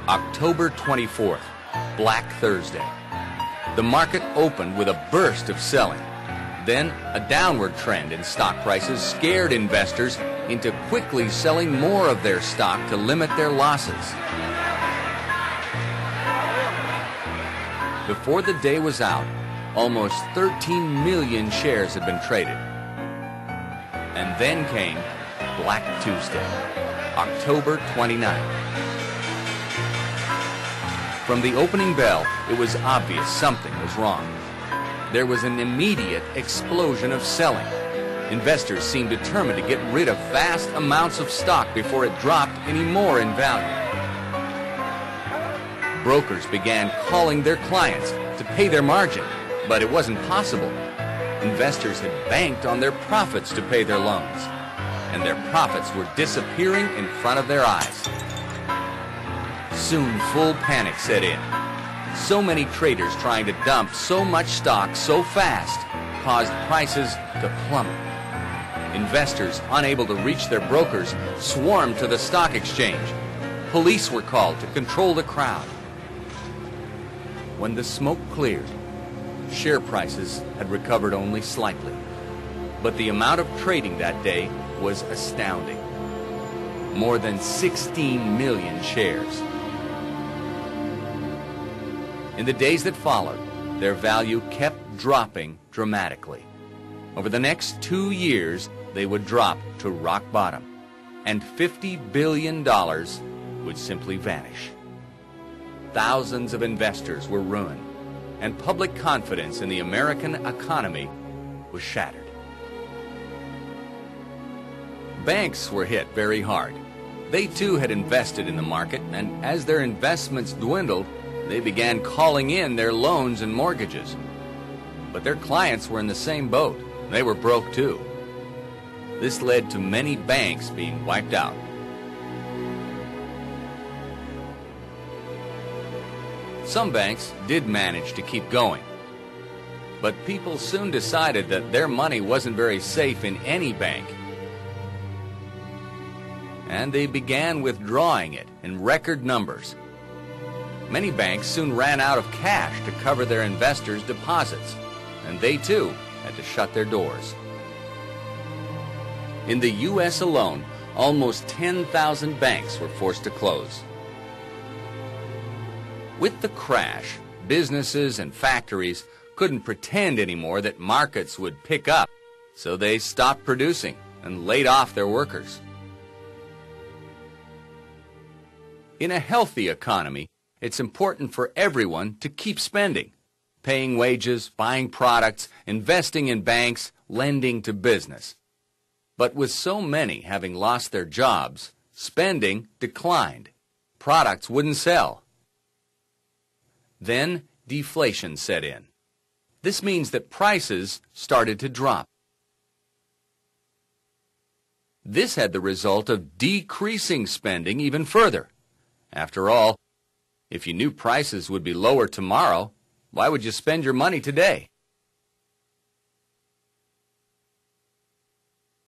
October 24th, Black Thursday. The market opened with a burst of selling. Then, a downward trend in stock prices scared investors into quickly selling more of their stock to limit their losses. Before the day was out, almost 13 million shares had been traded. And then came Black Tuesday, October 29th. From the opening bell, it was obvious something was wrong. There was an immediate explosion of selling. Investors seemed determined to get rid of vast amounts of stock before it dropped any more in value. Brokers began calling their clients to pay their margin, but it wasn't possible. Investors had banked on their profits to pay their loans, and their profits were disappearing in front of their eyes. Soon full panic set in. So many traders trying to dump so much stock so fast caused prices to plummet. Investors unable to reach their brokers swarmed to the stock exchange. Police were called to control the crowd. When the smoke cleared, share prices had recovered only slightly. But the amount of trading that day was astounding. More than 16 million shares. In the days that followed, their value kept dropping dramatically. Over the next 2 years, they would drop to rock bottom, and $50 billion would simply vanish. Thousands of investors were ruined, and public confidence in the American economy was shattered. Banks were hit very hard. They too had invested in the market, and as their investments dwindled, they began calling in their loans and mortgages. But their clients were in the same boat. They were broke too. This led to many banks being wiped out. Some banks did manage to keep going. But people soon decided that their money wasn't very safe in any bank. And they began withdrawing it in record numbers. Many banks soon ran out of cash to cover their investors' deposits, and they too had to shut their doors. In the U.S. alone, almost 10,000 banks were forced to close. With the crash, businesses and factories couldn't pretend anymore that markets would pick up, so they stopped producing and laid off their workers. In a healthy economy, it's important for everyone to keep spending, paying wages, buying products, investing in banks, lending to business. But with so many having lost their jobs, spending declined. Products wouldn't sell. Then deflation set in. This means that prices started to drop. This had the result of decreasing spending even further. After all, if you knew prices would be lower tomorrow, why would you spend your money today?